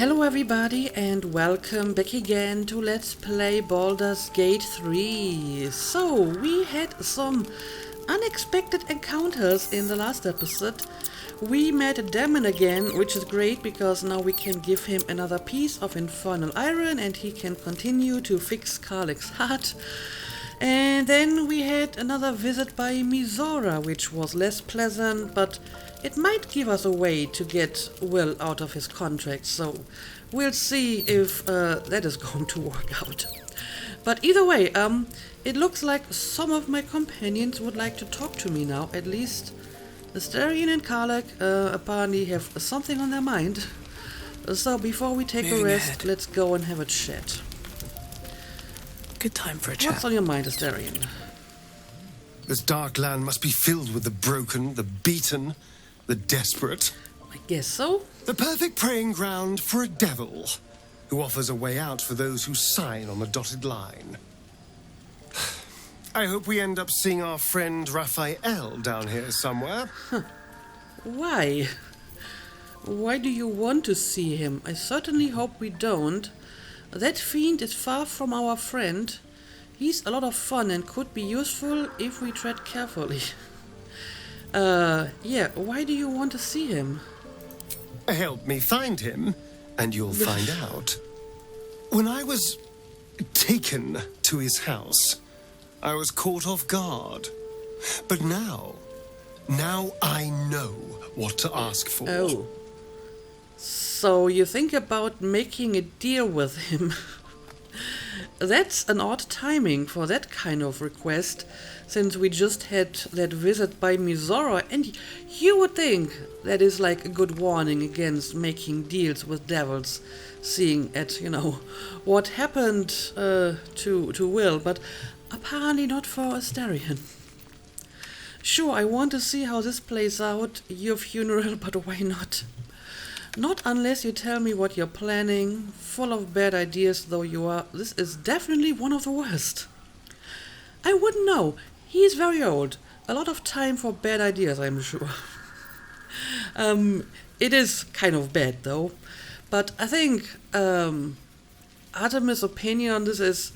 Hello everybody and welcome back again to Let's Play Baldur's Gate 3. So, we had some unexpected encounters in the last episode. We met a demon again, which is great because now we can give him another piece of infernal iron and he can continue to fix Karlach's heart. And then we had another visit by Mizora, which was less pleasant, but it might give us a way to get Will out of his contract, so we'll see if that is going to work out. But either way, it looks like some of my companions would like to talk to me now. At least Astarion and Karlach apparently have something on their mind. So before we take a rest, let's go and have a chat. Good time for a chat. What's on your mind, Astarion? This dark land must be filled with the broken, the beaten, the desperate. I guess so. The perfect preying ground for a devil who offers a way out for those who sign on the dotted line. I hope we end up seeing our friend Raphael down here somewhere. Why? Why do you want to see him? I certainly hope we don't. That fiend is far from our friend. He's a lot of fun and could be useful if we tread carefully. Yeah, why do you want to see him? Help me find him, and you'll find out. When I was taken to his house, I was caught off guard. But now I know what to ask for. Oh. So you think about making a deal with him. That's an odd timing for that kind of request, since we just had that visit by Mizora, and you would think that is like a good warning against making deals with devils, seeing at, what happened to Will, but apparently not for Astarion. Sure, I want to see how this plays out, your funeral, but why not? Not unless you tell me what you're planning. Full of bad ideas though you are, this is definitely one of the worst. I wouldn't know. He is very old. A lot of time for bad ideas, I'm sure. It is kind of bad though. But I think Artemis' opinion on this is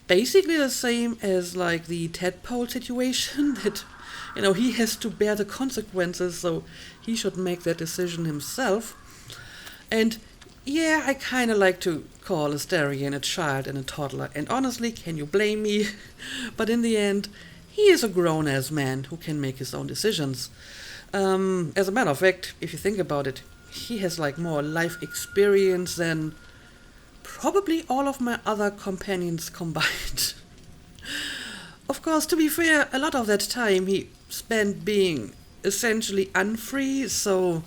basically the same as like the tadpole situation, that he has to bear the consequences, so he should make that decision himself. And yeah, I kind of like to call Astarion a child and a toddler, and honestly, can you blame me? But in the end, he is a grown-ass man who can make his own decisions. As a matter of fact, if you think about it, he has like more life experience than probably all of my other companions combined. Of course, to be fair, a lot of that time he spent being essentially unfree, so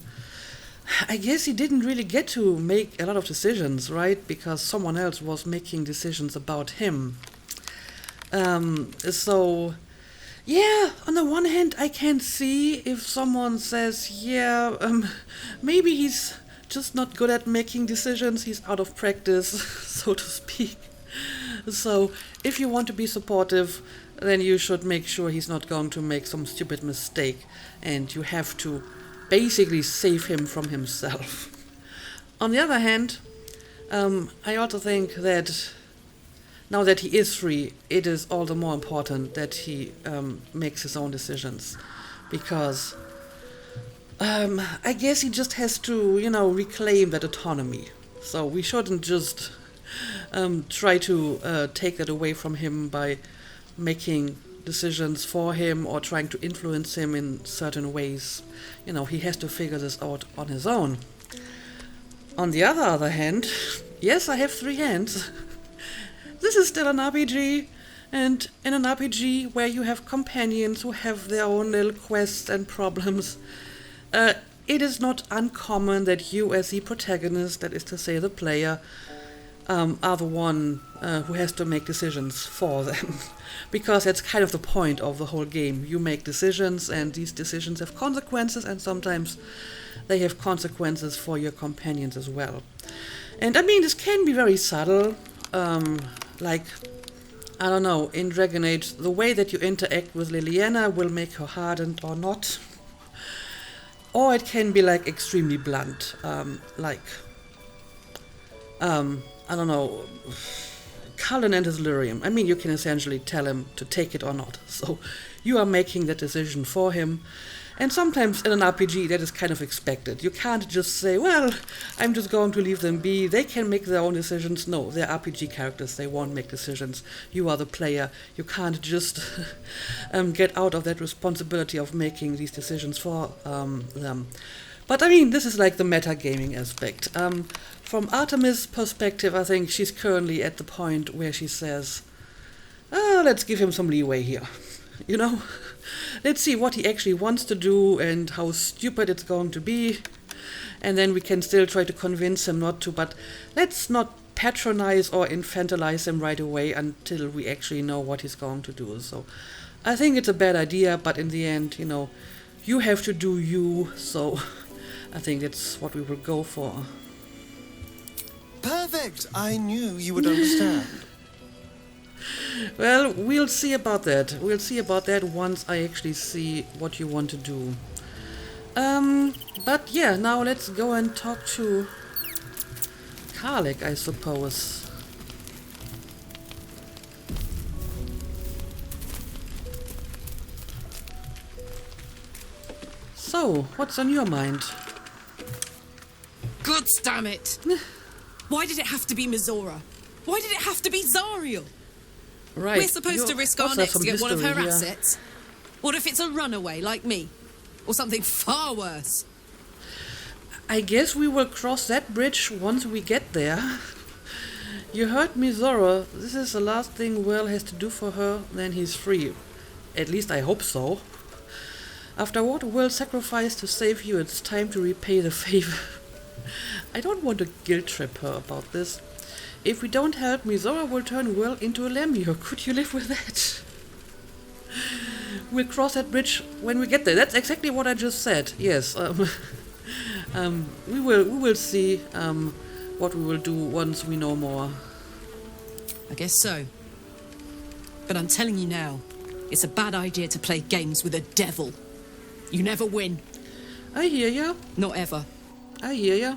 I guess he didn't really get to make a lot of decisions, right? Because someone else was making decisions about him. So, yeah, on the one hand, I can see if someone says, maybe he's just not good at making decisions, he's out of practice, so to speak. So, if you want to be supportive, then you should make sure he's not going to make some stupid mistake, and you have to basically save him from himself. On the other hand, I also think that now that he is free, it is all the more important that he makes his own decisions, because I guess he just has to, reclaim that autonomy. So we shouldn't just try to take that away from him by making decisions for him or trying to influence him in certain ways. He has to figure this out on his own. On the other hand, yes, I have 3 hands. This is still an RPG, and in an RPG where you have companions who have their own little quests and problems, it is not uncommon that you as the protagonist, that is to say the player, are the one who has to make decisions for them. Because that's kind of the point of the whole game. You make decisions, and these decisions have consequences, and sometimes they have consequences for your companions as well. And I mean, this can be very subtle. Like, I don't know, in Dragon Age, the way that you interact with Liliana will make her hardened or not. Or it can be like extremely blunt. Like, I don't know, Cullen and his lyrium. I mean, you can essentially tell him to take it or not. So you are making that decision for him. And sometimes in an RPG that is kind of expected. You can't just say, well, I'm just going to leave them be. They can make their own decisions. No, they're RPG characters. They won't make decisions. You are the player. You can't just get out of that responsibility of making these decisions for them. But I mean, this is like the metagaming aspect. From Artemis' perspective, I think she's currently at the point where she says, let's give him some leeway here. You know? Let's see what he actually wants to do and how stupid it's going to be. And then we can still try to convince him not to, but let's not patronize or infantilize him right away until we actually know what he's going to do. So I think it's a bad idea, but in the end, you know, you have to do you, so I think that's what we will go for. Perfect! I knew you would understand. Well, we'll see about that. We'll see about that once I actually see what you want to do. But yeah, now let's go and talk to Karlach, I suppose. So, what's on your mind? God damn it! Why did it have to be Mizora? Why did it have to be Zariel? Right. We're supposed to risk our also necks to get one of her history here. assets. What if it's a runaway like me? Or something far worse? I guess we will cross that bridge once we get there. You heard me, Zora. This is the last thing Will has to do for her, then he's free. At least I hope so. After what Will sacrificed to save you, it's time to repay the favor. I don't want to guilt trip her about this. If we don't help, Mizora will turn Will into a lemure. Could you live with that? We'll cross that bridge when we get there. That's exactly what I just said. Yes. We will see what we will do once we know more. I guess so. But I'm telling you now, it's a bad idea to play games with a devil. You never win. I hear ya. Not ever. I hear ya.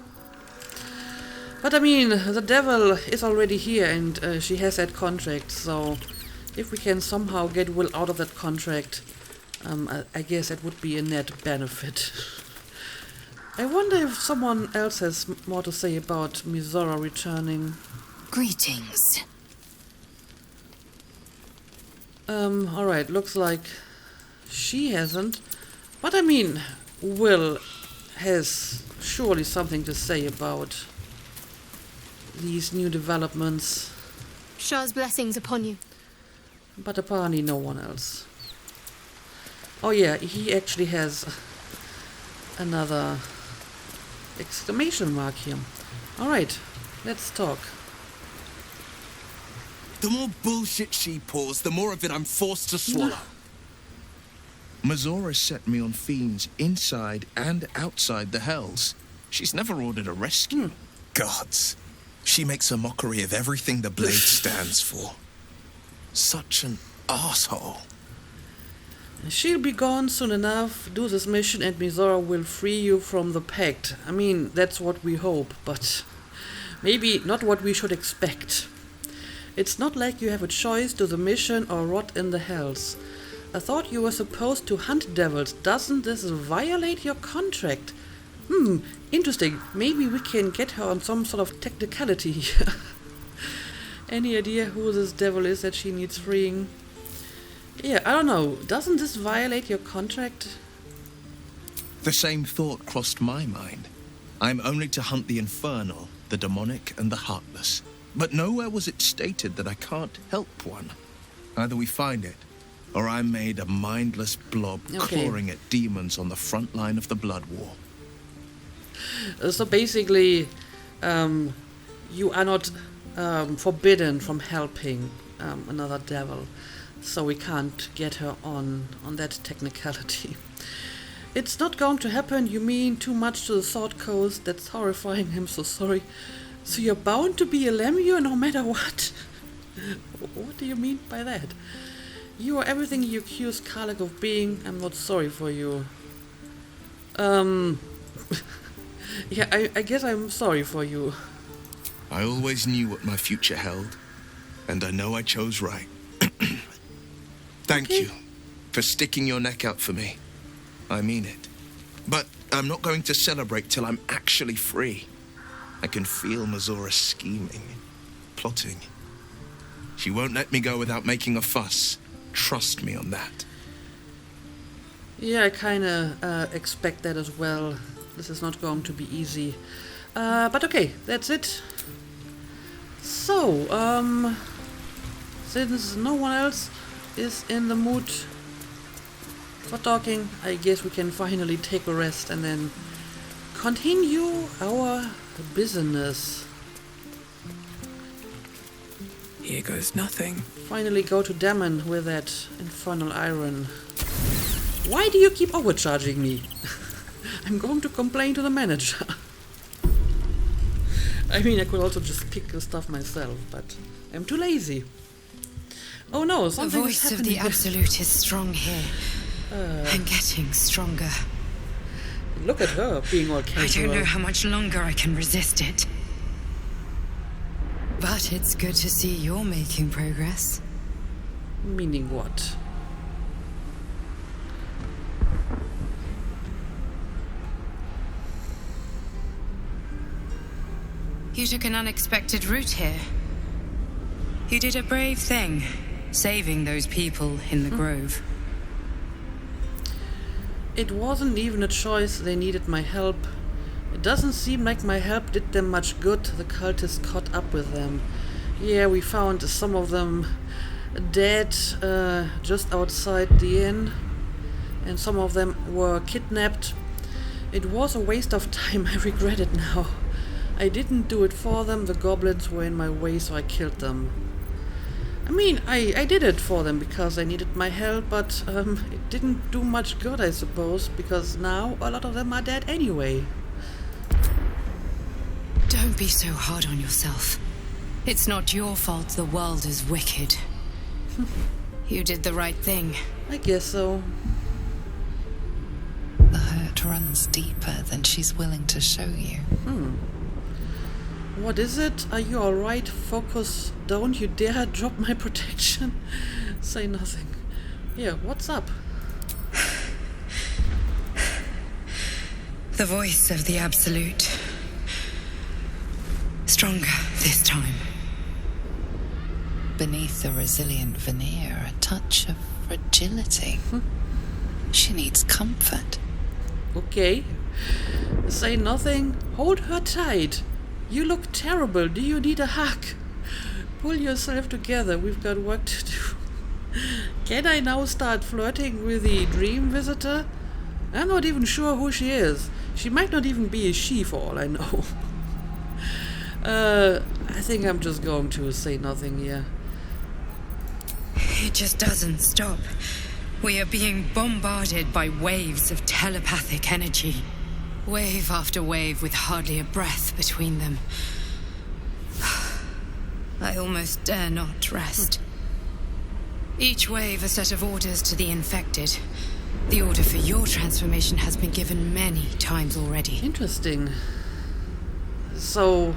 But I mean, the devil is already here and she has that contract, so if we can somehow get Will out of that contract, I guess that would be a net benefit. I wonder if someone else has more to say about Mizora returning. Greetings. Alright, looks like she hasn't. But I mean, Will has surely something to say about these new developments. Shah's blessings upon you. But apparently no one else. Oh yeah, he actually has another exclamation mark here. Alright, let's talk. The more bullshit she pours, the more of it I'm forced to swallow. Mizora set me on fiends inside and outside the Hells. She's never ordered a rescue. Gods. She makes a mockery of everything the blade stands for. Such an asshole. She'll be gone soon enough. Do this mission and Mizora will free you from the pact. I mean, that's what we hope, but maybe not what we should expect. It's not like you have a choice: do the mission or rot in the Hells. I thought you were supposed to hunt devils. Doesn't this violate your contract? Interesting. Maybe we can get her on some sort of technicality here. Any idea who this devil is that she needs freeing? Yeah, I don't know. Doesn't this violate your contract? The same thought crossed my mind. I'm only to hunt the infernal, the demonic, and the heartless. But nowhere was it stated that I can't help one. Either we find it, or I'm made a mindless blob clawing at demons on the front line of the blood war. So basically, you are not forbidden from helping another devil, so we can't get her on that technicality. It's not going to happen, you mean? Too much to the Sword Coast? That's horrifying, I'm so sorry. So you're bound to be a lemure no matter what? What do you mean by that? You are everything you accuse Karlach of being. I'm not sorry for you. Yeah, I guess I'm sorry for you. I always knew what my future held, and I know I chose right. Thank you for sticking your neck out for me. I mean it. But I'm not going to celebrate till I'm actually free. I can feel Mazora scheming, plotting. She won't let me go without making a fuss. Trust me on that. Yeah, I kinda expect that as well. This is not going to be easy. But okay, that's it. So, since no one else is in the mood for talking, I guess we can finally take a rest and then continue our business. Here goes nothing. Finally go to Dammon with that infernal iron. Why do you keep overcharging me? I'm going to complain to the manager. I mean, I could also just pick the stuff myself, but I'm too lazy. Oh no, something The is voice of happening. the Absolute is strong here. And getting stronger. Look at her being all I casual. don't know how much longer I can resist it. But it's good to see you're making progress. Meaning what? You took an unexpected route here. You did a brave thing, saving those people in the grove. It wasn't even a choice, they needed my help. It doesn't seem like my help did them much good. The cultists caught up with them. Yeah, we found some of them dead just outside the inn, and some of them were kidnapped. It was a waste of time, I regret it now. I didn't do it for them, the goblins were in my way, so I killed them. I mean, I did it for them because they needed my help, but it didn't do much good, I suppose, because now a lot of them are dead anyway. Don't be so hard on yourself. It's not your fault the world is wicked. You did the right thing. I guess so. The hurt runs deeper than she's willing to show you. What is it? Are you alright? Focus. Don't you dare drop my protection. Say nothing. Yeah, what's up? The voice of the Absolute. Stronger this time. Beneath the resilient veneer, a touch of fragility. She needs comfort. Okay. Say nothing. Hold her tight. You look terrible. Do you need a hug? Pull yourself together. We've got work to do. Can I now start flirting with the dream visitor? I'm not even sure who she is. She might not even be a she for all I know. I think I'm just going to say nothing here. It just doesn't stop. We are being bombarded by waves of telepathic energy. Wave after wave with hardly a breath between them. I almost dare not rest. Each wave a set of orders to the infected. The order for your transformation has been given many times already. Interesting. So,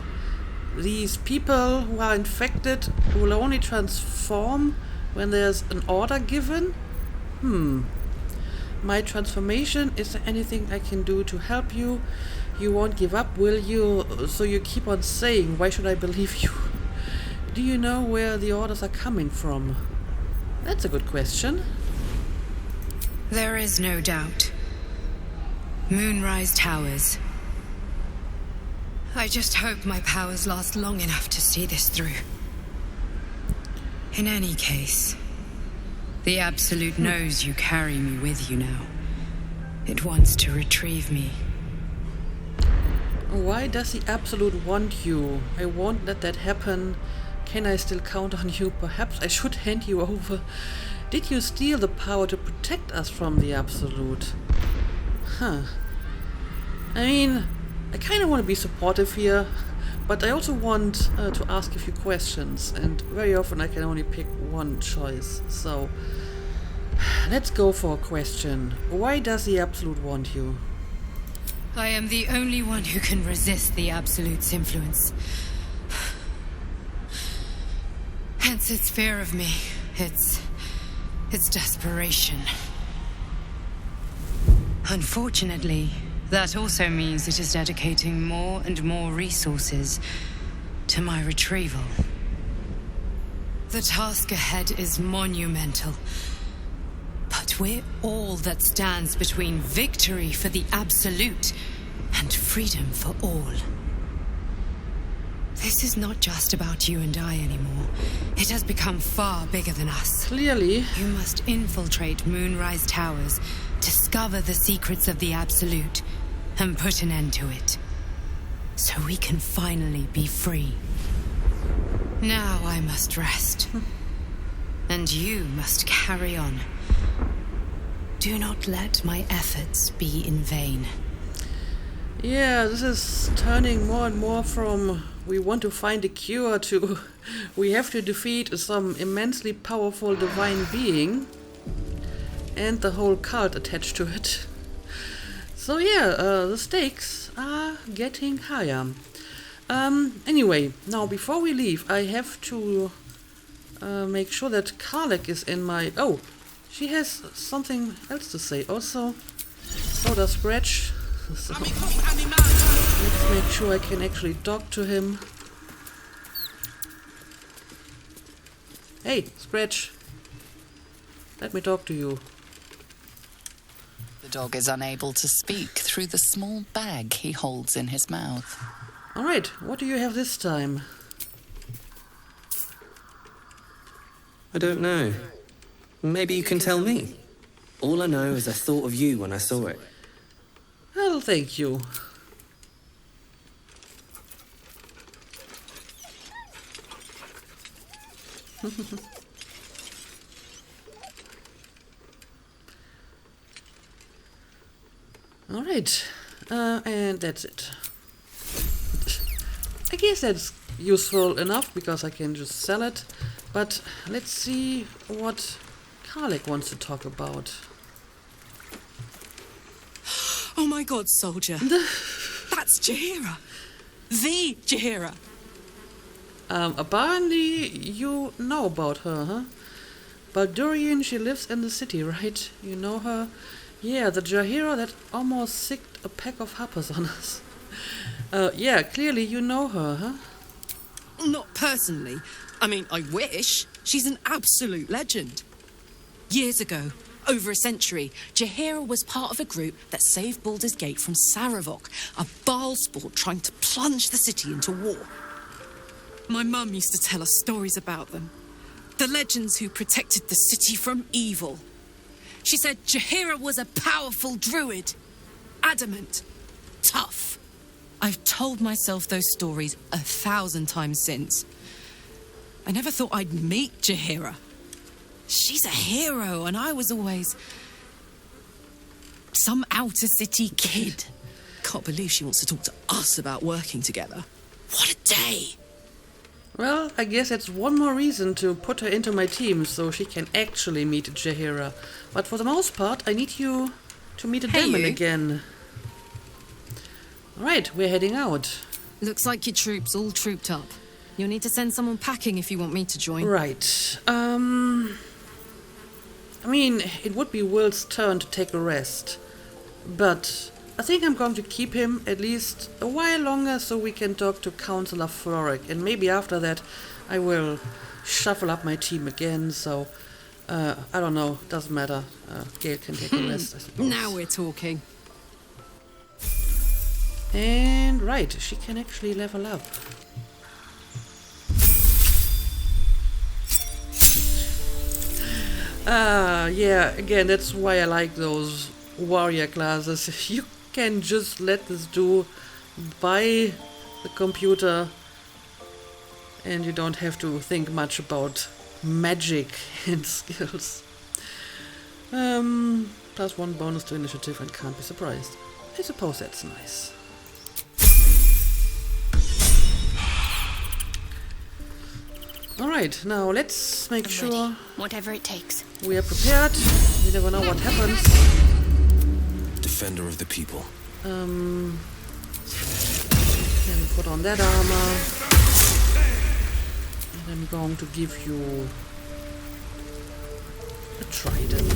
these people who are infected will only transform when there's an order given? My transformation, is there anything I can do to help you? You won't give up, will you? So you keep on saying, why should I believe you? Do you know where the orders are coming from? That's a good question. There is no doubt. Moonrise Towers. I just hope my powers last long enough to see this through. In any case, the Absolute knows you carry me with you now. It wants to retrieve me. Why does the Absolute want you? I won't let that happen. Can I still count on you? Perhaps I should hand you over. Did you steal the power to protect us from the Absolute? I mean, I kind of want to be supportive here, but I also want to ask a few questions, and very often I can only pick one choice. So, let's go for a question. Why does the Absolute want you? I am the only one who can resist the Absolute's influence. Hence its fear of me. Its desperation. Unfortunately, that also means it is dedicating more and more resources to my retrieval. The task ahead is monumental. But we're all that stands between victory for the Absolute and freedom for all. This is not just about you and I anymore. It has become far bigger than us. Clearly. You must infiltrate Moonrise Towers, discover the secrets of the Absolute, and put an end to it. So we can finally be free. Now I must rest. And you must carry on. Do not let my efforts be in vain. Yeah, this is turning more and more from we want to find a cure to we have to defeat some immensely powerful divine being and the whole cult attached to it. So yeah, the stakes are getting higher. Anyway, now before we leave, I have to make sure that Karlach is in my... Oh, she has something else to say also. So does Scratch. So, let's make sure I can actually talk to him. Hey, Scratch. Let me talk to you. The dog is unable to speak through the small bag he holds in his mouth. Alright, what do you have this time? I don't know. Maybe you can tell me. All I know is I thought of you when I saw it. Well, thank you. Alright, and that's it. I guess that's useful enough because I can just sell it. But let's see what Karlach wants to talk about. Oh my god, soldier. That's Jaheira. The Jaheira. Apparently you know about her, huh? Baldurian, she lives in the city, right? You know her? Yeah, the Jaheira that almost sicked a pack of hoppers on us. Yeah, clearly you know her, huh? Not personally. I mean, I wish. She's an absolute legend. Years ago, over a century, Jaheira was part of a group that saved Baldur's Gate from Saravok, a Baalsport trying to plunge the city into war. My mum used to tell us stories about them. The legends who protected the city from evil. She said Jaheira was a powerful druid. Adamant. Tough. I've told myself those stories 1,000 times since. I never thought I'd meet Jaheira. She's a hero, and I was always some outer city kid. Can't believe she wants to talk to us about working together. What a day! Well, I guess that's one more reason to put her into my team so she can actually meet Jaheira. But for the most part, I need you to meet a demon again. Alright, we're heading out. Looks like your troops all trooped up. You'll need to send someone packing if you want me to join. Right. I mean, it would be Will's turn to take a rest. But I think I'm going to keep him at least a while longer so we can talk to Councillor Floric. And maybe after that I will shuffle up my team again, so... I don't know, doesn't matter. Gale can take a rest, I suppose. Now we're talking. And right, she can actually level up. Yeah, again, that's why I like those warrior classes. You can just let this do by the computer and you don't have to think much about magic and skills. Plus 1 bonus to initiative and can't be surprised. I suppose that's nice. Alright, now let's make sure whatever it takes. we are prepared. We never know what happens. Defender of the people. Can put on that armor. And I'm going to give you a trident.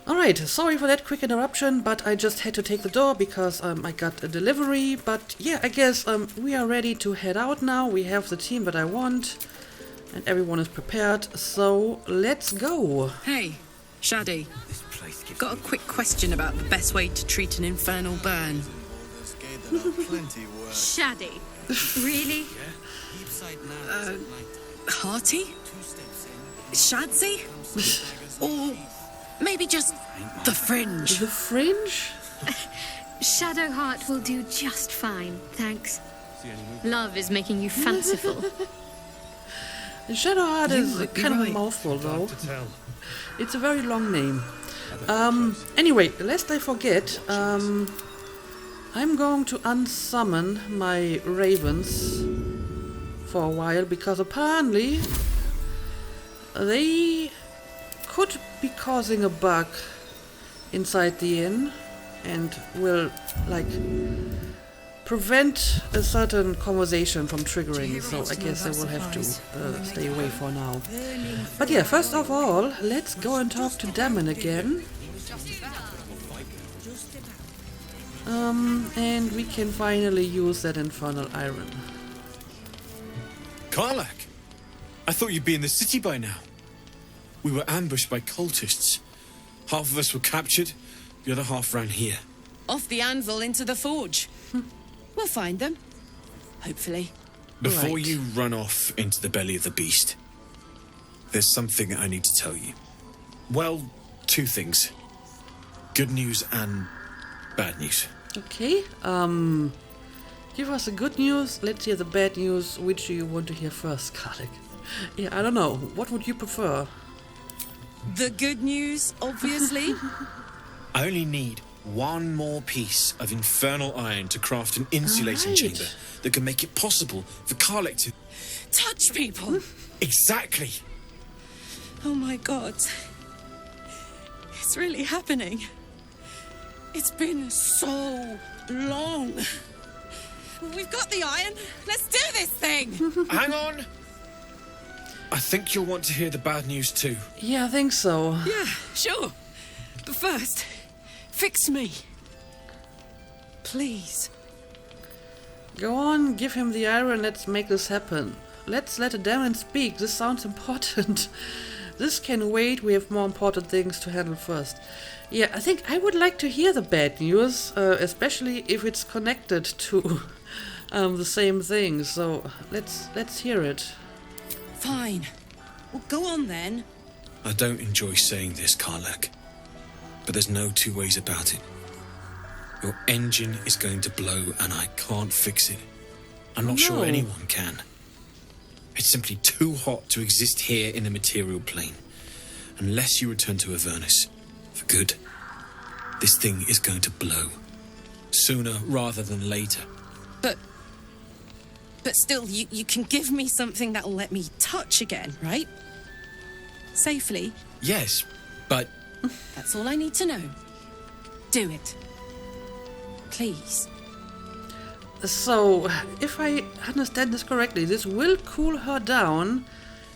Alright, sorry for that quick interruption, but I just had to take the door because I got a delivery. But yeah, I guess we are ready to head out now. We have the team that I want, and everyone is prepared, so let's go. Hey, Shaddy. Got a quick question about the best way to treat an infernal burn. Shaddy. Really? Hearty? Shadsy? Or maybe just the fringe? The fringe? Shadowheart will do just fine, thanks. Love is making you fanciful. Shadowheart is kind of a mouthful, though. It's a very long name. Anyway, lest I forget, I'm going to unsummon my ravens for a while, because apparently they could be causing a bug inside the inn and will, like, prevent a certain conversation from triggering, so I guess I will have to stay away for now. But yeah, first of all, let's go and talk to Damon again. And we can finally use that infernal iron. Karlach! I thought you'd be in the city by now. We were ambushed by cultists. Half of us were captured, the other half ran here. Off the anvil into the forge. We'll find them. Hopefully. Before Right. you run off into the belly of the beast, there's something I need to tell you. Well, two things. Good news and bad news. Okay, give us the good news, let's hear the bad news. Which do you want to hear first, Karlach? Yeah, I don't know. What would you prefer? The good news, obviously. I only need one more piece of infernal iron to craft an insulating Alright. chamber that can make it possible for Karlach to... Touch people. Exactly! Oh my god. It's really happening. It's been so long. We've got the iron. Let's do this thing. Hang on! I think you'll want to hear the bad news too. Yeah, I think so. Yeah, sure. But first, fix me. Please. Go on, give him the iron, let's make this happen. Let's let the demon speak, this sounds important. This can wait, we have more important things to handle first. Yeah, I think I would like to hear the bad news, especially if it's connected to the same thing, so let's hear it. Fine. Well, go on then. I don't enjoy saying this, Karlach, but there's no two ways about it. Your engine is going to blow and I can't fix it. I'm not sure No. anyone can. It's simply too hot to exist here in the material plane. Unless you return to Avernus for good, this thing is going to blow. Sooner rather than later. But still, you can give me something that'll let me touch again, right? Safely. Yes, but That's all I need to know. Do it. Please. So, if I understand this correctly, this will cool her down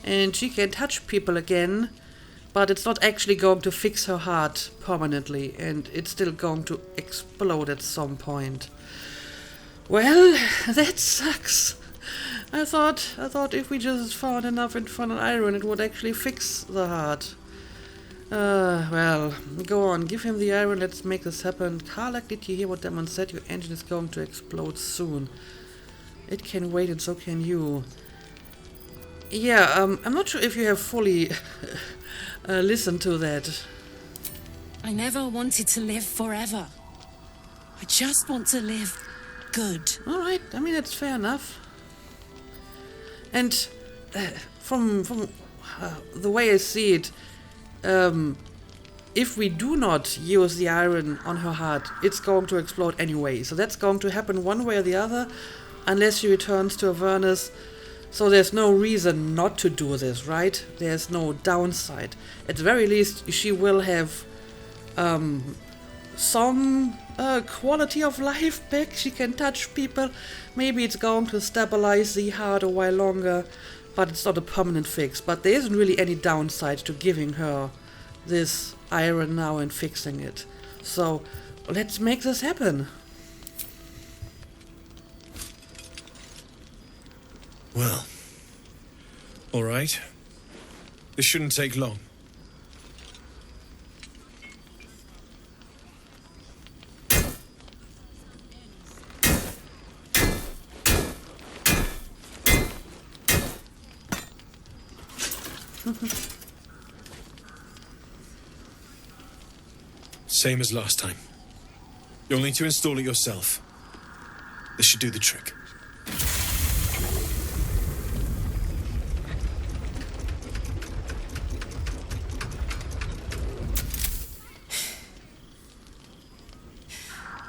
and she can touch people again, but it's not actually going to fix her heart permanently and it's still going to explode at some point. Well, that sucks. I thought if we just found enough infernal iron it would actually fix the heart. Well, go on, give him the iron, let's make this happen. Karlach, did you hear what Demon said? Your engine is going to explode soon. It can wait and so can you. Yeah, I'm not sure if you have fully listened to that. I never wanted to live forever. I just want to live good. Alright, I mean, that's fair enough. And from the way I see it, if we do not use the iron on her heart, it's going to explode anyway. So that's going to happen one way or the other, unless she returns to Avernus. So there's no reason not to do this, right? There's no downside. At the very least, she will have some quality of life back. She can touch people. Maybe it's going to stabilize the heart a while longer, but it's not a permanent fix. But there isn't really any downside to giving her this iron now and fixing it. So let's make this happen. Well, all right. This shouldn't take long. Same as last time. You'll need to install it yourself. This should do the trick.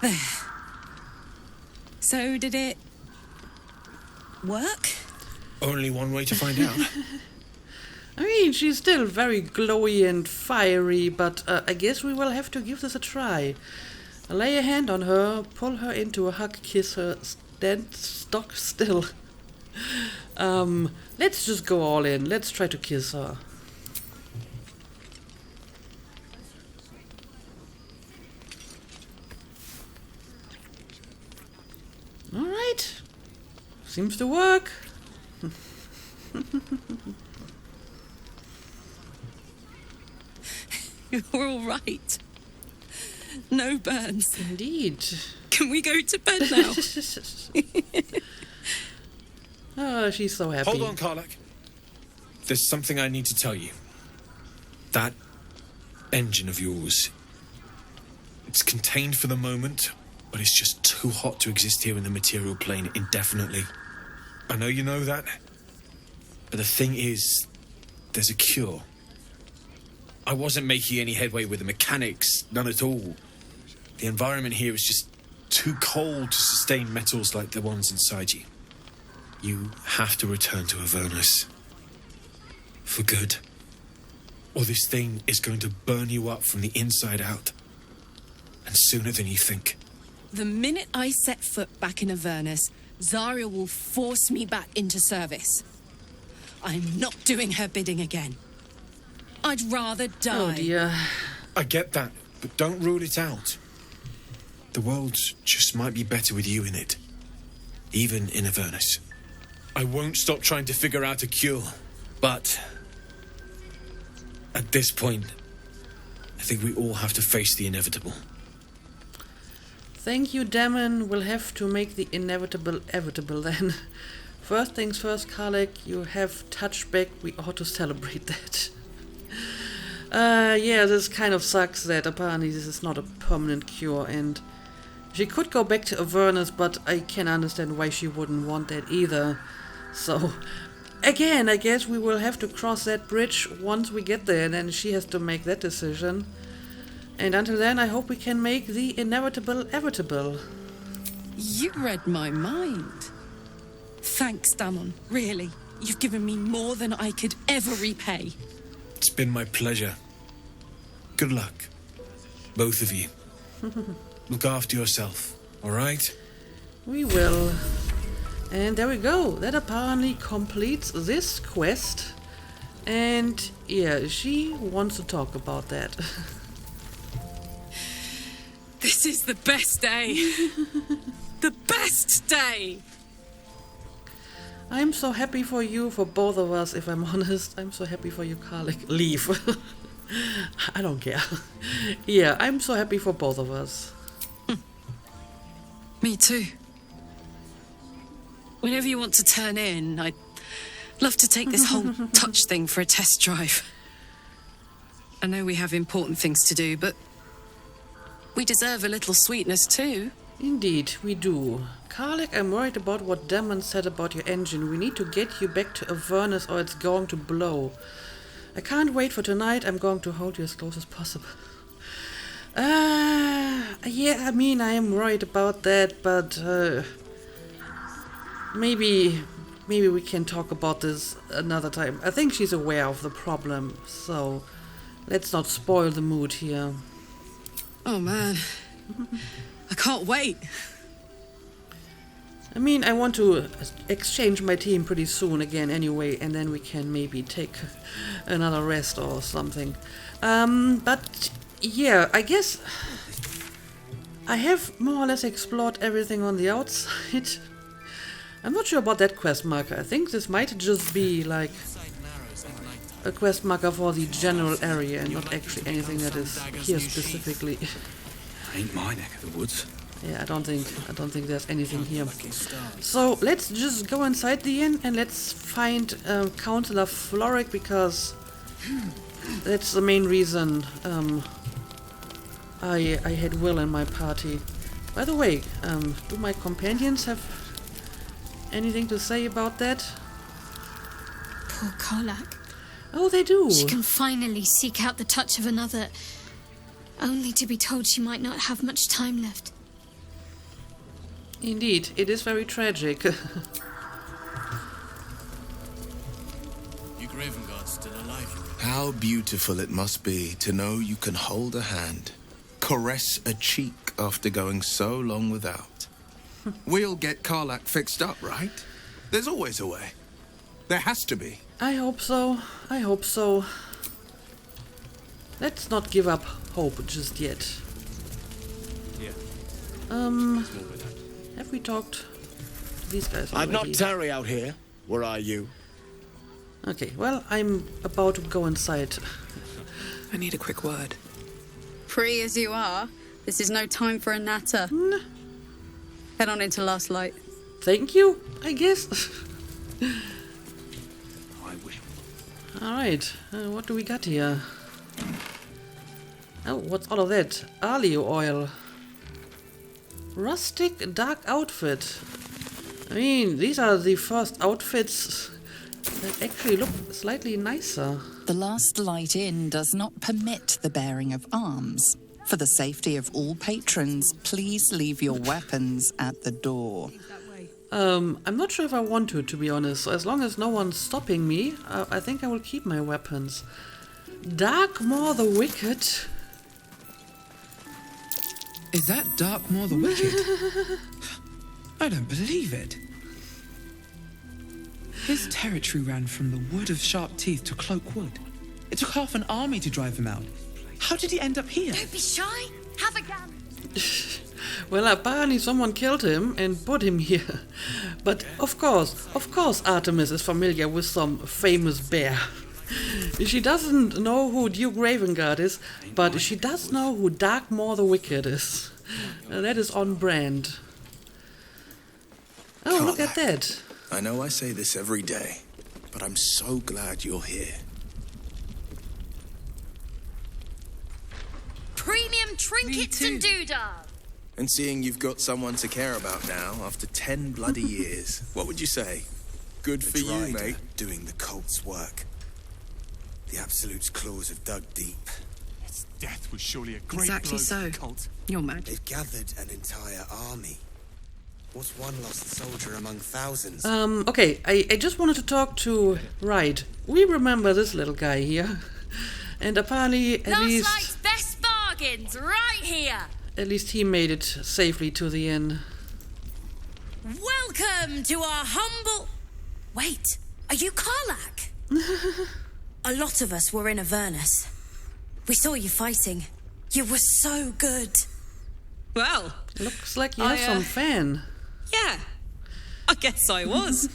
There. So, did it work? Only one way to find out. I mean, she's still very glowy and fiery, but I guess we will have to give this a try. Lay a hand on her, pull her into a hug, kiss her, stand stock still. Let's just go all in. Let's try to kiss her. Alright. Seems to work. You're all right. No burns. Indeed. Can we go to bed now? Oh, she's so happy. Hold on, Karlach. There's something I need to tell you. That engine of yours, it's contained for the moment, but it's just too hot to exist here in the material plane indefinitely. I know you know that, but the thing is, there's a cure. I wasn't making any headway with the mechanics, none at all. The environment here is just too cold to sustain metals like the ones inside you. You have to return to Avernus. For good. Or this thing is going to burn you up from the inside out. And sooner than you think. The minute I set foot back in Avernus, Zarya will force me back into service. I'm not doing her bidding again. I'd rather die. Oh dear. I get that, but don't rule it out. The world just might be better with you in it. Even in Avernus. I won't stop trying to figure out a cure, but at this point, I think we all have to face the inevitable. Thank you, Damon. We'll have to make the inevitable evitable then. First things first, Karlach, you have touchback. We ought to celebrate that. Yeah, this kind of sucks that apparently this is not a permanent cure, and she could go back to Avernus, but I can understand why she wouldn't want that either. So, again, I guess we will have to cross that bridge once we get there, and then she has to make that decision. And until then, I hope we can make the inevitable evitable. You read my mind. Thanks, Damon. Really. You've given me more than I could ever repay. It's been my pleasure. Good luck. Both of you. Look after yourself, all right? We will. And there we go. That apparently completes this quest. And yeah, she wants to talk about that. This is the best day. The best day. I'm so happy for you, for both of us, if I'm honest. I'm so happy for you, Karlach. Leave. I don't care. Yeah, I'm so happy for both of us. Me too. Whenever you want to turn in, I'd love to take this whole touch thing for a test drive. I know we have important things to do, but we deserve a little sweetness too. Indeed, we do. Karlach, I'm worried about what Damon said about your engine. We need to get you back to Avernus or it's going to blow. I can't wait for tonight. I'm going to hold you as close as possible. Yeah, I mean, I am worried about that, but maybe we can talk about this another time. I think she's aware of the problem, so let's not spoil the mood here. Oh, man. I can't wait. I mean, I want to exchange my team pretty soon again anyway, and then we can maybe take another rest or something. But yeah, I guess I have more or less explored everything on the outside. I'm not sure about that quest marker. I think this might just be like a quest marker for the general area and not actually anything that is here specifically. Ain't my neck of the woods. Yeah, I don't think there's anything here. So let's just go inside the inn and let's find Counselor Floric, because that's the main reason I had Will in my party. By the way, do my companions have anything to say about that? Poor Karlach. Oh, they do. She can finally seek out the touch of another, only to be told she might not have much time left. Indeed, it is very tragic. You Gravenguard's still alive. How beautiful it must be to know you can hold a hand, caress a cheek after going so long without. We'll get Karlach fixed up, right? There's always a way. There has to be. I hope so. I hope so. Let's not give up hope just yet. Yeah. Have we talked to these guys already? I'd not tarry out here, were I you. Okay, well, I'm about to go inside. I need a quick word. Free as you are, this is no time for a natter. Head on into Last Light. Thank you, I guess. I wish. Alright, what do we got here? Oh, what's all of that? Alio oil. Rustic dark outfit. I mean, these are the first outfits that actually look slightly nicer. The Last Light Inn does not permit the bearing of arms. For the safety of all patrons, please leave your weapons at the door. I'm not sure if I want to be honest. So as long as no one's stopping me, I think I will keep my weapons. Darkmoor the Wicked. Is that Darkmoor the Wicked? I don't believe it. His territory ran from the Wood of Sharp Teeth to Cloak Wood. It took half an army to drive him out. How did he end up here? Don't be shy. Have a gun. Well, apparently someone killed him and put him here. But of course Artemis is familiar with some famous bear. She doesn't know who Duke Ravengard is, but she does know who Darkmoor the Wicked is. That is on brand. Oh, look at that. I know I say this every day, but I'm so glad you're here. Premium trinkets and doodah. And seeing you've got someone to care about now after 10 bloody years, what would you say? Good for you, mate. Doing the cult's work. The Absolute's claws have dug deep. Its death was surely a great Exactly blow so. for the cult. You're mad. They've gathered an entire army. What's one lost soldier among thousands? Okay, I just wanted to talk to Right. We remember this little guy here. And apparently, Last Light's best bargains right here. At least he made it safely to the inn. Welcome to our humble... Wait, are you Karlach? A lot of us were in Avernus. We saw you fighting. You were so good. Well, looks like you have some fan. Yeah, I guess I was.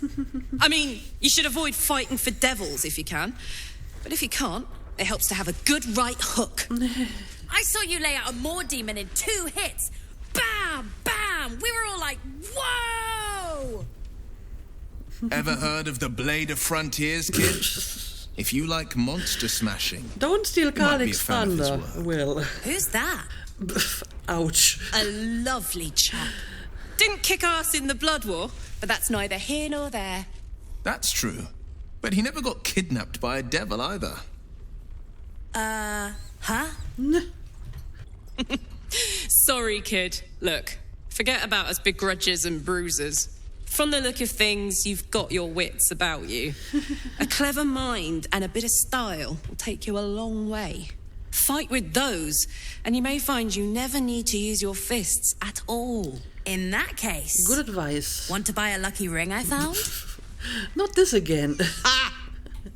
I mean, you should avoid fighting for devils if you can. But if you can't, it helps to have a good right hook. I saw you lay out a Moor demon in 2 hits. Bam! Bam! We were all like, whoa! Ever heard of the Blade of Frontiers, kid? If you like monster smashing... Don't steal you might be a Karlach's fan of his thunder, work. Will. Who's that? Ouch. A lovely chap. Didn't kick ass in the Blood War, but that's neither here nor there. That's true. But he never got kidnapped by a devil either. Huh? Sorry, kid. Look, forget about us begrudges and bruisers. From the look of things, you've got your wits about you. A clever mind and a bit of style will take you a long way. Fight with those, and you may find you never need to use your fists at all. In that case... Good advice. Want to buy a lucky ring I found? Not this again.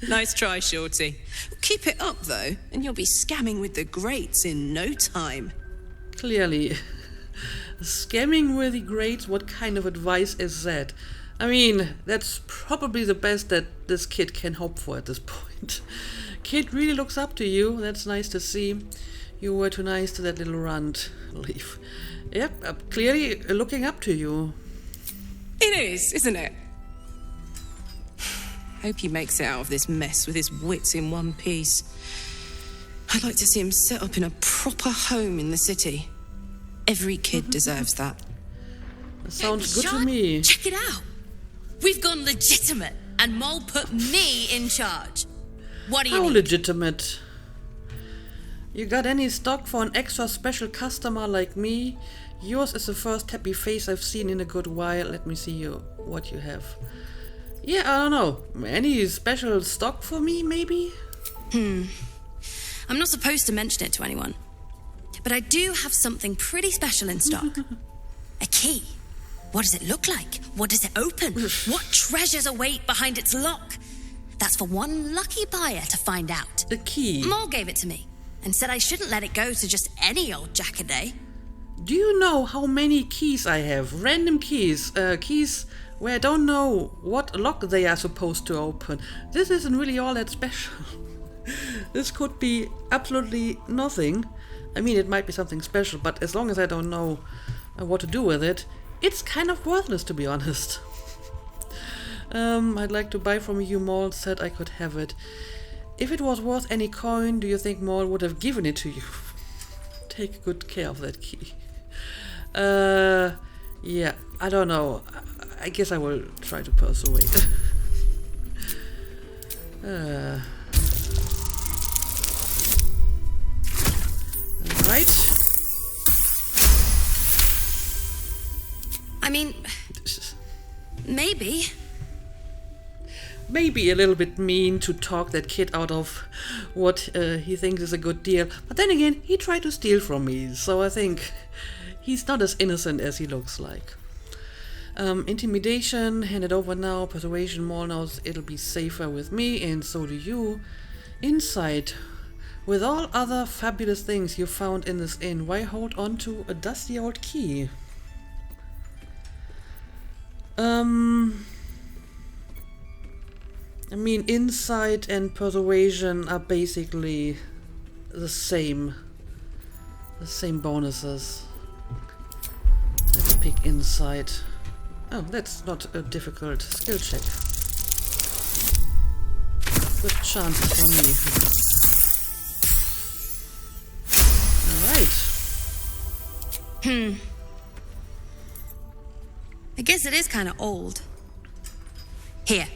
Nice try, Shorty. Keep it up, though, and you'll be scamming with the greats in no time. Clearly. Scamming with the greats, what kind of advice is that? I mean, that's probably the best that this kid can hope for at this point. Kid really looks up to you, that's nice to see. You were too nice to that little runt. Leaf. Yep, clearly looking up to you. It is, isn't it? Hope he makes it out of this mess with his wits in one piece. I'd like to see him set up in a proper home in the city. Every kid deserves that. That sounds good Sean, to me. Check it out. We've gone legitimate, and Mole put me in charge. What do you How need? legitimate? You got any stock for an extra special customer like me? Yours is the first happy face I've seen in a good while. Let me see what you have. Yeah, I don't know. Any special stock for me, maybe? I'm not supposed to mention it to anyone. But I do have something pretty special in stock. A key. What does it look like? What does it open? What treasures await behind its lock? That's for one lucky buyer to find out. A key. Mole gave it to me and said I shouldn't let it go to just any old jackaday. Do you know how many keys I have? Random keys. Keys where I don't know what lock they are supposed to open. This isn't really all that special. This could be absolutely nothing. I mean, it might be something special, but as long as I don't know what to do with it, it's kind of worthless, to be honest. I'd like to buy from you. Maul said I could have it. If it was worth any coin, do you think Maul would have given it to you? Take good care of that key. Yeah, I don't know. I guess I will try to persuade. Right. I mean, maybe. Maybe a little bit mean to talk that kid out of what he thinks is a good deal. But then again, he tried to steal from me, so I think he's not as innocent as he looks like. Intimidation, hand it over now. Persuasion, Maul knows it'll be safer with me, and so do you. Insight. With all other fabulous things you found in this inn, why hold on to a dusty old key? I mean, insight and persuasion are basically the same bonuses. Let's pick insight. Oh, that's not a difficult skill check. Good chances for me. Alright. I guess it is kind of old. Here.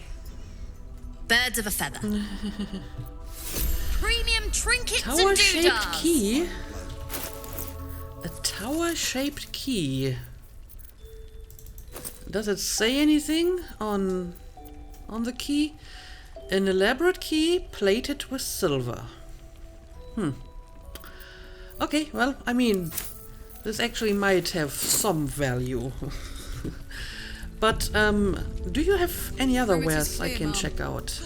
Birds of a feather. Premium trinkets and Tower-shaped doodahs. key? A tower-shaped key. Does it say anything on the key? An elaborate key plated with silver. Okay, well, I mean, this actually might have some value. But, do you have any other wares I can check out?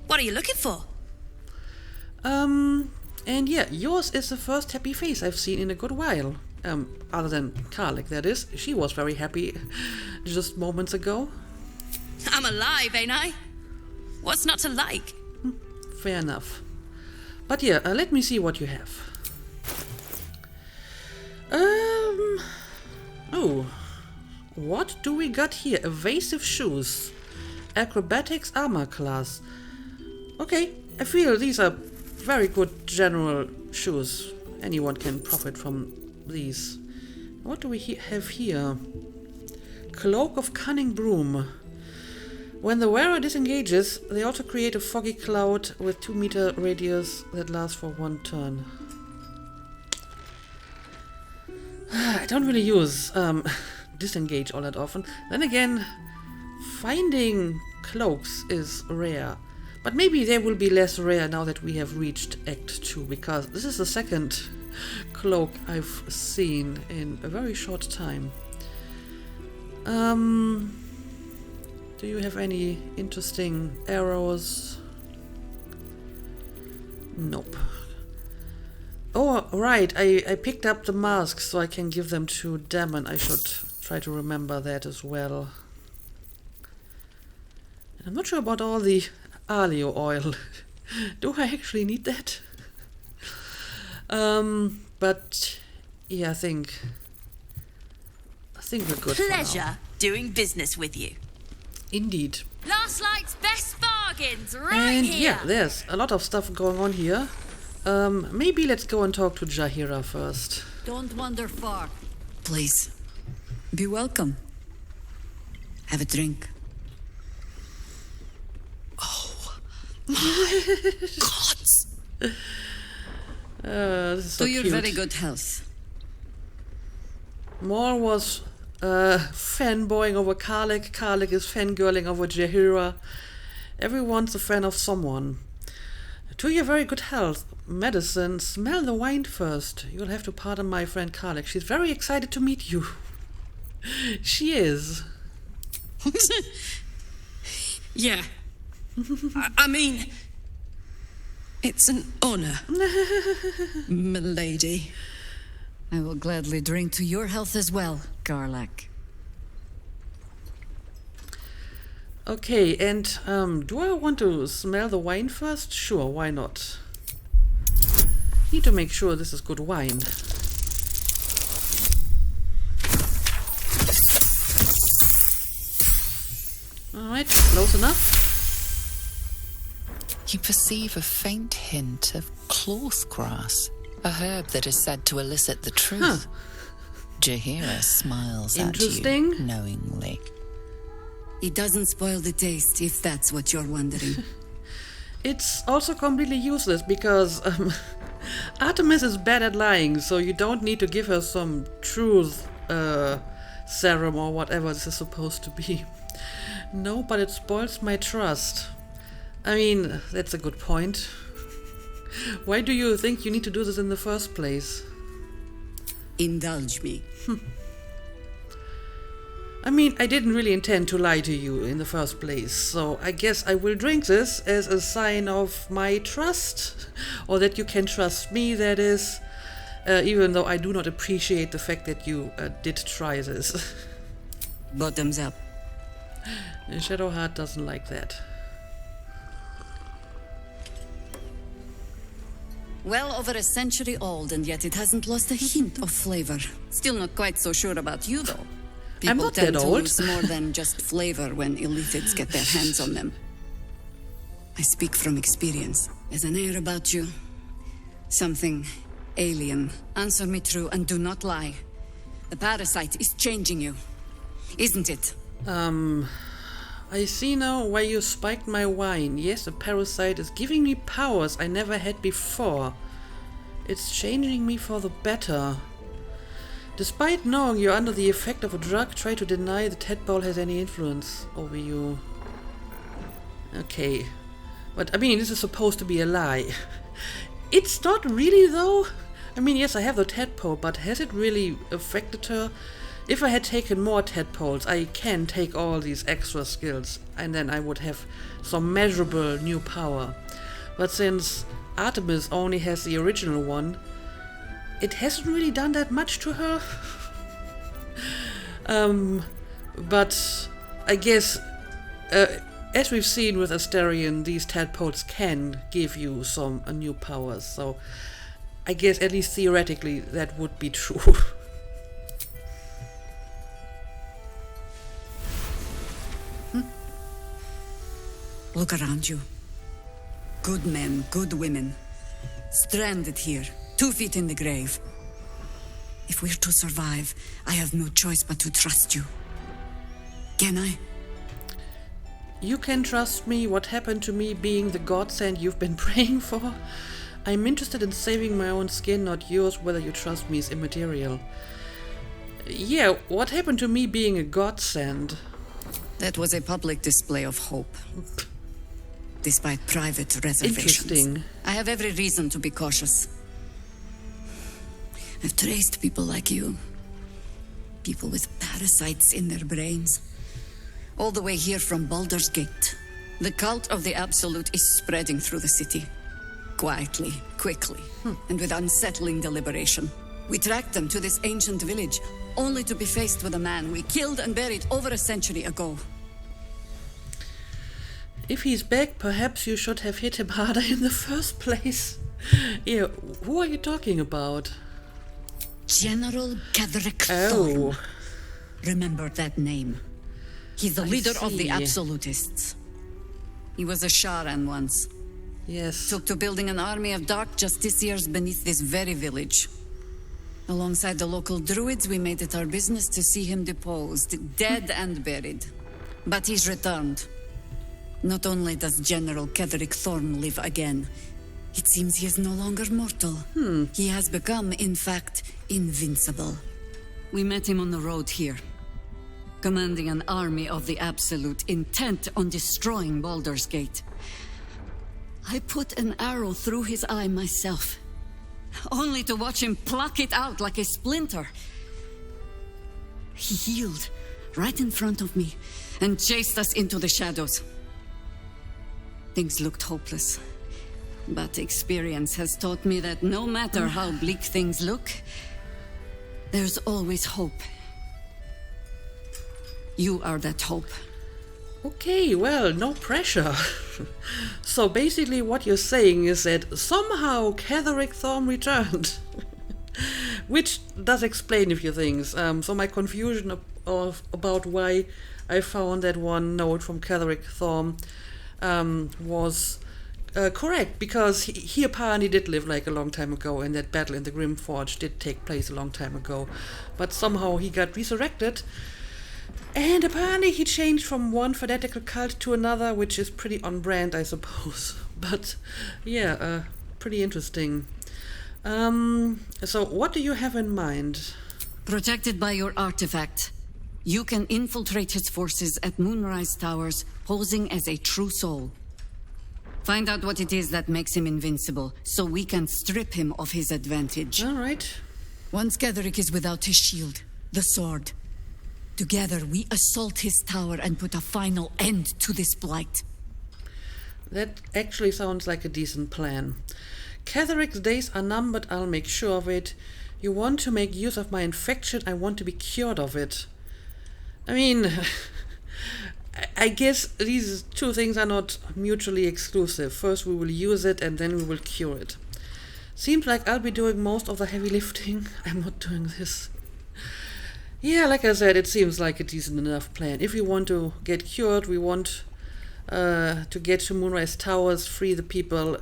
What are you looking for? And yeah, yours is the first happy face I've seen in a good while. Other than Karlach, that is. She was very happy just moments ago. I'm alive, ain't I? What's not to like? Fair enough. But yeah, let me see what you have. Oh. What do we got here? Evasive shoes. Acrobatics armor class. Okay, I feel these are very good general shoes. Anyone can profit from these. What do we have here? Cloak of Cunning Broom. When the wearer disengages, they also create a foggy cloud with 2-meter radius that lasts for 1 turn. I don't really use disengage all that often. Then again, finding cloaks is rare. But maybe they will be less rare now that we have reached Act 2, because this is the second cloak I've seen in a very short time. Do you have any interesting arrows? Nope. Oh, right, I picked up the masks so I can give them to Damon. I should try to remember that as well. I'm not sure about all the alio oil. Do I actually need that? But yeah, I think we're good. Pleasure doing business with you. Indeed. Last night's best bargains, right And here. yeah, there's a lot of stuff going on here. Maybe let's go and talk to Jaheira first. Don't wander far. Please, be welcome. Have a drink. Oh, my gods. This is so To your cute. very good health. Moore was fanboying over Karlach. Karlach is fangirling over Jaheira. Everyone's a fan of someone. To your very good health. Medicine, smell the wine first. You'll have to pardon my friend Karlach. She's very excited to meet you. She is. Yeah. I mean, it's an honor, milady. I will gladly drink to your health as well, Karlach. Okay, and do I want to smell the wine first? Sure, why not? Need to make sure this is good wine. Alright, close enough. You perceive a faint hint of cloth grass, a herb that is said to elicit the truth. Jaheira smiles at you knowingly. It doesn't spoil the taste, if that's what you're wondering. It's also completely useless because Artemis is bad at lying, so you don't need to give her some truth serum or whatever this is supposed to be. No, but it spoils my trust. I mean, that's a good point. Why do you think you need to do this in the first place? Indulge me. I mean, I didn't really intend to lie to you in the first place, so I guess I will drink this as a sign of my trust, or that you can trust me, that is, even though I do not appreciate the fact that you did try this. Bottoms up. Shadowheart doesn't like that. Well over a century old, and yet it hasn't lost a hint of flavor. Still not quite so sure about you, though. I'm People not tend that to old. lose more than just flavor when illithids get their hands on them. I speak from experience. There's an air about you. Something alien. Answer me true and do not lie. The parasite is changing you, isn't it? I see now why you spiked my wine. Yes, the parasite is giving me powers I never had before. It's changing me for the better. Despite knowing you're under the effect of a drug, try to deny the tadpole has any influence over you. Okay. But, I mean, this is supposed to be a lie. It's not really, though. I mean, yes, I have the tadpole, but has it really affected her? If I had taken more tadpoles, I can take all these extra skills, and then I would have some measurable new power. But since Artemis only has the original one, it hasn't really done that much to her. But I guess, as we've seen with Asterion, these tadpoles can give you some new powers. So I guess at least theoretically that would be true. Look around you. Good men, good women. Stranded here, 2 feet in the grave. If we're to survive, I have no choice but to trust you. Can I? You can trust me. What happened to me being the godsend you've been praying for? I'm interested in saving my own skin, not yours. Whether you trust me is immaterial. Yeah, what happened to me being a godsend? That was a public display of hope. despite private reservations. Interesting. I have every reason to be cautious. I've traced people like you. People with parasites in their brains. All the way here from Baldur's Gate. The cult of the Absolute is spreading through the city. Quietly, quickly, and with unsettling deliberation. We tracked them to this ancient village, only to be faced with a man we killed and buried over a century ago. If he's back, perhaps you should have hit him harder in the first place. Yeah, who are you talking about? General Ketherick Thorn. Remember that name. He's the leader of the Absolutists. He was a Sharan once. Yes. Took to building an army of dark justiciars beneath this very village. Alongside the local druids, we made it our business to see him deposed, dead and buried. But he's returned. Not only does General Ketherick Thorn live again, it seems he is no longer mortal. He has become, in fact, invincible. We met him on the road here, commanding an army of the Absolute, intent on destroying Baldur's Gate. I put an arrow through his eye myself, only to watch him pluck it out like a splinter. He healed right in front of me and chased us into the shadows. Things looked hopeless, but experience has taught me that no matter how bleak things look, there's always hope. You are that hope. Okay, well, no pressure. So basically what you're saying is that somehow Ketherick Thorn returned. Which does explain a few things. So my confusion about why I found that one note from Ketherick Thorn was correct, because he apparently did live like a long time ago, and that battle in the Grim Forge did take place a long time ago. But somehow he got resurrected. And apparently he changed from one fanatical cult to another, which is pretty on brand, I suppose. But yeah, pretty interesting. So what do you have in mind? Protected by your artifact, you can infiltrate his forces at Moonrise Towers, posing as a true soul. Find out what it is that makes him invincible, so we can strip him of his advantage. All right. Once Ketherick is without his shield, the sword, together we assault his tower and put a final end to this blight. That actually sounds like a decent plan. Ketherick's days are numbered, I'll make sure of it. You want to make use of my infection, I want to be cured of it. I mean, I guess these two things are not mutually exclusive. First we will use it and then we will cure it. Seems like I'll be doing most of the heavy lifting. I'm not doing this. Yeah, like I said, it seems like a decent enough plan. If we want to get cured, we want to get to Moonrise Towers, free the people.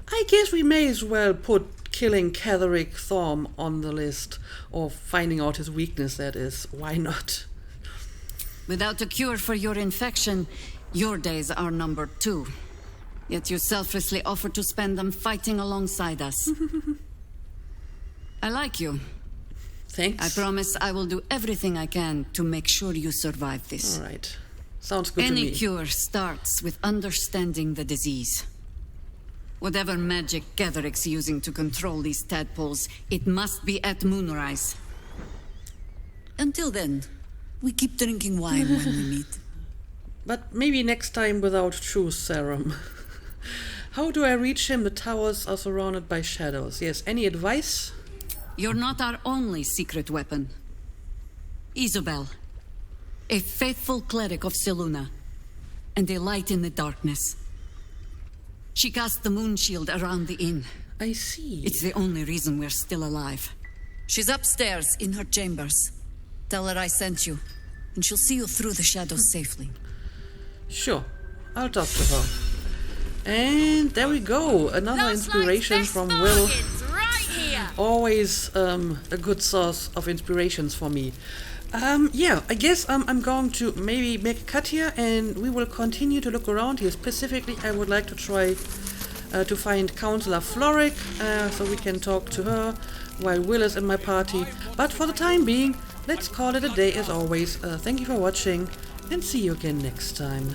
I guess we may as well put killing Ketherick Thorn on the list, or finding out his weakness, that is. Why not? Without a cure for your infection, your days are numbered too. Yet you selflessly offer to spend them fighting alongside us. I like you. Thanks. I promise I will do everything I can to make sure you survive this. All right. Sounds good to me. Any cure starts with understanding the disease. Whatever magic Ketherick's using to control these tadpoles, it must be at Moonrise. Until then, we keep drinking wine when we meet. But maybe next time without truth serum. How do I reach him? The towers are surrounded by shadows. Yes, any advice? You're not our only secret weapon. Isobel, a faithful cleric of Selûne, and a light in the darkness. She cast the moon shield around the inn. I see. It's the only reason we're still alive. She's upstairs in her chambers. Tell her I sent you, and she'll see you through the shadows safely. Sure, I'll talk to her. And there we go, another inspiration from Will. Always a good source of inspirations for me. Yeah, I guess I'm going to maybe make a cut here, and we will continue to look around here. Specifically, I would like to try to find Counselor Floric, so we can talk to her while Will is in my party. But for the time being, let's call it a day as always. Thank you for watching, and see you again next time.